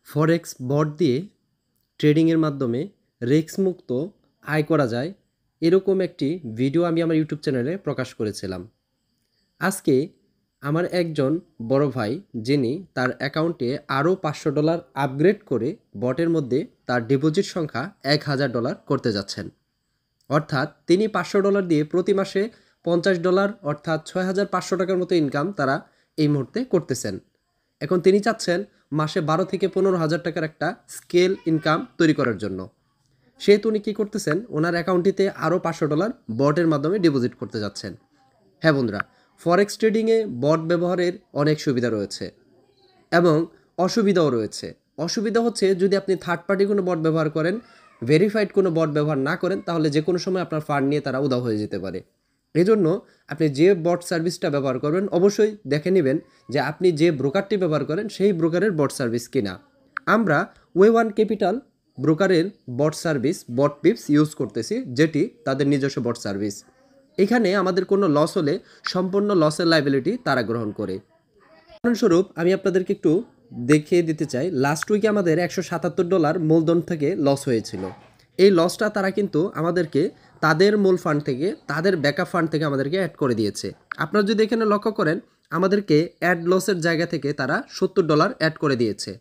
ফরেক্স বট দিয়ে ট্রেডিংয়ের মাধ্যমে রিস্ক মুক্ত আয় করা যায় এরকম একটি ভিডিও আমি আমার ইউটিউব চ্যানেলে প্রকাশ করেছিলাম। আজকে আমার একজন বড় ভাই যিনি তার অ্যাকাউন্টে আরও $500 আপগ্রেড করে বটের মধ্যে তার ডিপোজিট সংখ্যা $1000 করতে যাচ্ছেন। অর্থাৎ তিনি $500 দিয়ে প্রতি মাসে $50 অর্থাৎ 6500 টাকার মতো ইনকাম তারা এই মুহূর্তে করতেছেন। এখন তিনি চাচ্ছেন মাসে 12 থেকে 15,000 টাকার একটা স্কেল ইনকাম তৈরি করার জন্য। সেহেতু উনি কী করতেছেন, ওনার অ্যাকাউন্টটিতে আরও $500 বটের মাধ্যমে ডিপোজিট করতে যাচ্ছেন। হ্যাঁ বন্ধুরা, ফরেক্স ট্রেডিংয়ে বট ব্যবহারের অনেক সুবিধা রয়েছে এবং অসুবিধাও রয়েছে। অসুবিধা হচ্ছে যদি আপনি থার্ড পার্টি কোনো বট ব্যবহার করেন, ভেরিফাইড কোনো বট ব্যবহার না করেন, তাহলে যে কোনো সময় আপনার ফান্ড নিয়ে তারা উধাও হয়ে যেতে পারে। এজন্য আপনি যে বট সার্ভিসটা ব্যবহার করবেন অবশ্যই দেখে নেবেন যে আপনি যে ব্রোকারটি ব্যবহার করেন সেই ব্রোকারের বট সার্ভিস কিনা। আমরা ওয়ে1 ক্যাপিটাল ব্রোকারের বট সার্ভিস বট পিপস ইউজ করতেছি, যেটি তাদের নিজস্ব বট সার্ভিস। এখানে আমাদের কোনো লস হলে সম্পূর্ণ লসের লায়াবিলিটি তারা গ্রহণ করে। উদাহরণস্বরূপ আমি আপনাদেরকে একটু দেখিয়ে দিতে চাই, লাস্ট উইকে আমাদের $177 মূলধন থেকে লস হয়েছিল। এই লসটা তারা কিন্তু আমাদেরকে তাদের মূল ফান্ড থেকে, তাদের ব্যাকআপ ফান্ড থেকে আমাদেরকে অ্যাড করে দিয়েছে। আপনারা যদি এখানে লক্ষ্য করেন, আমাদেরকে অ্যাড লসের জায়গা থেকে তারা $70 অ্যাড করে দিয়েছে।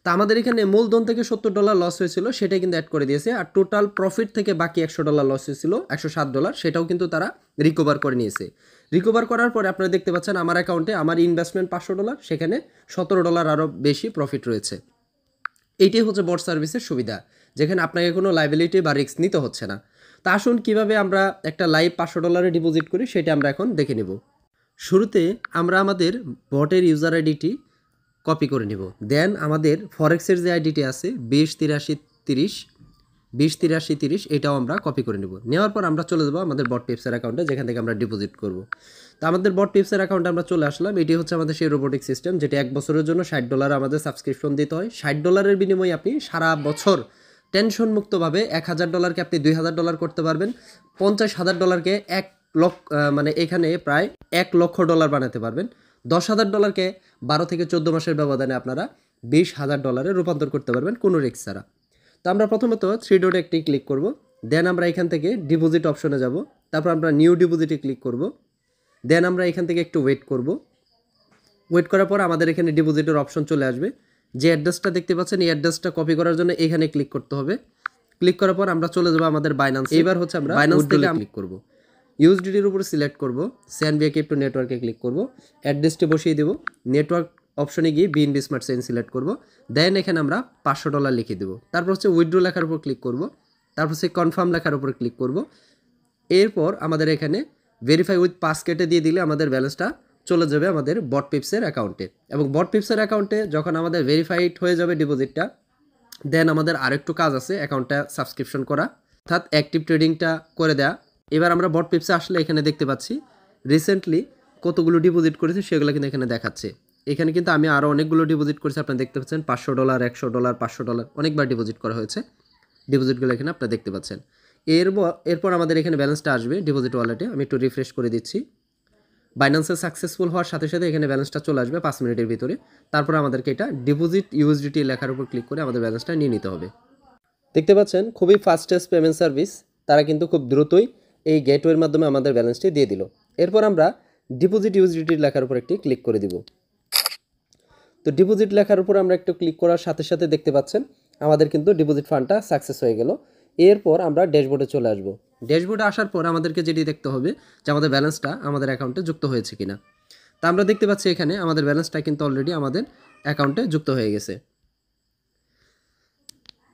তা আমাদের এখানে মূলধন থেকে $70 লস হয়েছিল, সেটাই কিন্তু অ্যাড করে দিয়েছে। আর টোটাল প্রফিট থেকে বাকি $100 লস হয়েছিল, $107, সেটাও কিন্তু তারা রিকভার করে নিয়েছে। রিকভার করার পরে আপনারা দেখতে পাচ্ছেন আমার অ্যাকাউন্টে আমার ইনভেস্টমেন্ট $500, সেখানে $17 আরও বেশি প্রফিট রয়েছে। এইটাই হচ্ছে বট সার্ভিসের সুবিধা, যেখানে আপনাকে কোনো লায়াবিলিটি বা রিস্ক নিতে হচ্ছে না। তা আসুন কীভাবে আমরা একটা লাইভ $500 ডিপোজিট করি সেটা আমরা এখন দেখে নেব। শুরুতে আমরা আমাদের বটের ইউজার আইডিটি কপি করে নিব। দেন আমাদের ফরেক্সের যে আইডিটি আছে 208330 এটাও আমরা কপি করে নেব। নেওয়ার পর আমরা চলে যাবো আমাদের বট পিপসের অ্যাকাউন্টে, যেখান থেকে আমরা ডিপোজিট করব। তো আমাদের বট পিপসের অ্যাকাউন্টে আমরা চলে আসলাম। এটি হচ্ছে আমাদের সেই রোবোটিক সিস্টেম, যেটি 1 বছরের জন্য $60 আমাদের সাবস্ক্রিপশন দিতে হয়। $60 বিনিময়ে আপনি সারা বছর টেনশন মুক্তভাবে $1000কে আপনি $2000 করতে পারবেন। $50,000কে মানে এখানে প্রায় $1 লক্ষ বানাতে পারবেন। $10,000কে 12 থেকে 14 মাসের ব্যবধানে আপনারা $20,000 রূপান্তর করতে পারবেন কোনো রিস্ক ছাড়া। তো আমরা প্রথমত 3 ডটে একটি ক্লিক করব। দেন আমরা এখান থেকে ডিপোজিট অপশনে যাব। তারপর আমরা নিউ ডিপোজিটে ক্লিক করব। দেন আমরা এখান থেকে একটু ওয়েট করব। ওয়েট করার পর আমাদের এখানে ডিপোজিটের অপশন চলে আসবে। যে অ্যাড্রেসটা দেখতে পাচ্ছেন এই অ্যাড্রেসটা কপি করার জন্য এখানে ক্লিক করতে হবে। ক্লিক করার পর আমরা চলে যাব আমাদের বাইন্যান্স। এবার হচ্ছে আমরা বাইন্যান্স থেকে ক্লিক করব। ইউএসডিটির উপরে সিলেক্ট করব, সিএনবি ক্রিপ্টো নেটওয়ার্কে ক্লিক করব, অ্যাড্রেসটি বসিয়ে দেব, নেটওয়ার্ক অপশনে গিয়ে বিএনবি স্মার্ট চেইন সিলেক্ট করব। দেন এখানে আমরা $500 লিখে দেব। তারপর হচ্ছে উইথড্র লেখার উপর ক্লিক করব, তারপর হচ্ছে কনফার্ম লেখার উপর ক্লিক করব। এরপর আমাদের এখানে ভেরিফাই উইথ পাস কেটে দিয়ে দিলে আমাদের ব্যালেন্সটা চলে যাবে আমাদের বট পিপসের অ্যাকাউন্টে। এবং বট পিপসের অ্যাকাউন্টে যখন আমাদের ভেরিফাইড হয়ে যাবে ডিপোজিটটা, দেন আমাদের আরেকটু কাজ আছে অ্যাকাউন্টটা সাবস্ক্রিপশন করা, অর্থাৎ অ্যাক্টিভ ট্রেডিংটা করে দেয়া। এবার আমরা বট পিপসে আসলে এখানে দেখতে পাচ্ছি রিসেন্টলি কতগুলো ডিপোজিট করেছি সেগুলো কিন্তু এখানে দেখাচ্ছে। এখানে কিন্তু আমি আরও অনেকগুলো ডিপোজিট করেছি, আপনারা দেখতে পাচ্ছেন $500, $100, $500 অনেকবার ডিপোজিট করা হয়েছে। ডিপোজিটগুলো এখানে আপনারা দেখতে পাচ্ছেন। এরপর আমাদের এখানে ব্যালেন্সটা আসবে ডিপোজিট ওয়ালেটে। আমি একটু রিফ্রেশ করে দিচ্ছি। বাইন্যান্সে সাকসেসফুল হওয়ার সাথে সাথে এখানে ব্যালেন্সটা চলে আসবে 5 মিনিটের ভিতরে। তারপর আমাদেরকে এটা ডিপোজিট ইউএসডিটি লেখার উপর ক্লিক করে আমাদের ব্যালেন্সটা নিয়ে নিতে হবে। দেখতে পাচ্ছেন খুবই ফাস্টেস্ট পেমেন্ট সার্ভিস, তারা কিন্তু খুব দ্রুতই এই গেটওয়ের মাধ্যমে আমাদের ব্যালেন্সটি দিয়ে দিল। এরপর আমরা ডিপোজিট ইউএসডিটি লেখার উপর একটি ক্লিক করে দিব। তো ডিপোজিট লেখার উপর আমরা একটু ক্লিক করার সাথে সাথে দেখতে পাচ্ছেন আমাদের কিন্তু ডিপোজিট ফান্ডটা সাকসেস হয়ে গেল। এরপর আমরা ড্যাশবোর্ডে চলে আসব। ড্যাশবোর্ডে আসার পর আমাদেরকে যেটি দেখতে হবে যে আমাদের ব্যালেন্সটা আমাদের অ্যাকাউন্টে যুক্ত হয়েছে কিনা। তা আমরা দেখতে পাচ্ছি এখানে আমাদের ব্যালেন্সটা কিন্তু অলরেডি আমাদের অ্যাকাউন্টে যুক্ত হয়ে গেছে।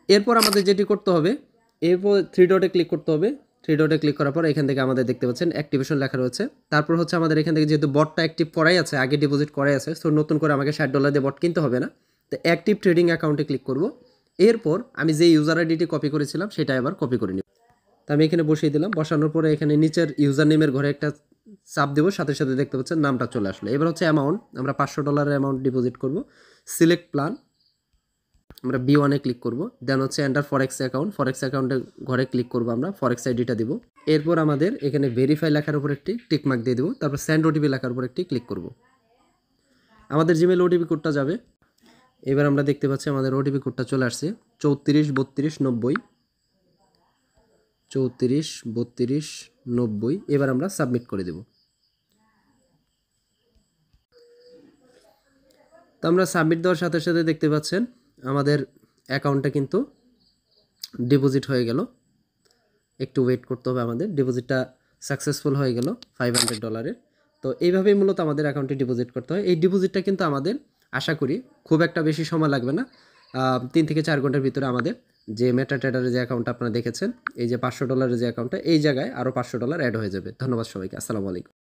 এরপর আমাদের যেটি করতে হবে, এরপর 3 ডটে ক্লিক করতে হবে। 3 ডটে ক্লিক করার পর এখান থেকে আমাদের দেখতে পাচ্ছেন অ্যাক্টিভেশন লেখা রয়েছে। তারপর হচ্ছে আমাদের এখান থেকে যেহেতু বটটা অ্যাক্টিভ করাই আছে, আগে ডিপোজিট করাই আছে, সো নতুন করে আমাকে $60 দিয়ে বট কিনতে হবে না। তো অ্যাক্টিভ ট্রেডিং অ্যাকাউন্টে ক্লিক করব। এরপর আমি যে ইউজার আইডিটি কপি করেছিলাম সেটা এবার কপি করে নিব। তো আমি এখানে বসিয়ে দিলাম। বসানোর পরে এখানে নিচের ইউজার নেমের ঘরে একটা চাপ দেবো, সাথে সাথে দেখতে পাচ্ছেন নামটা চলে আসলো। এবার হচ্ছে অ্যামাউন্ট, আমরা $500 অ্যামাউন্ট ডিপোজিট করব। সিলেক্ট প্ল্যান, আমরা B1-এ ক্লিক করব। দেন হচ্ছে এন্টার ফরেক্স অ্যাকাউন্ট, ফরেক্স অ্যাকাউন্টের ঘরে ক্লিক করব, আমরা ফরেক্স আইডিটা দিব। এরপর আমাদের এখানে ভেরিফাই লেখার উপর একটি টিকমার্ক দিয়ে দেবো। তারপর সেন্ড ওটিপি লেখার উপর একটি ক্লিক করব। আমাদের জিমেল ওটিপি কোডটা যাবে। এবার আমরা দেখতে পাচ্ছি আমাদের ওটিপি কোডটা চলে আসছে 343290, 343290। এবার আমরা সাবমিট করে দেব। তো আমরা সাবমিট দেওয়ার সাথে সাথে দেখতে পাচ্ছেন আমাদের অ্যাকাউন্টটা কিন্তু ডিপোজিট হয়ে গেল। একটু ওয়েট করতে হবে, আমাদের ডিপোজিটটা সাকসেসফুল হয়ে গেল $500। তো এইভাবেই মূলত আমাদের অ্যাকাউন্টে ডিপোজিট করতে হয়। এই ডিপোজিটটা কিন্তু আমাদের আশা করি খুব একটা বেশি সময় লাগবে না, 3 থেকে 4 ঘন্টার ভিতরে আমাদের যে মেটাট্রেডারের যে অ্যাকাউন্টটা আপনারা দেখেছেন, এই যে $500 যে অ্যাকাউন্টটা, এই জায়গায় আরও $500 অ্যাড হয়ে যাবে। ধন্যবাদ সবাইকে, আসসালামু আলাইকুম।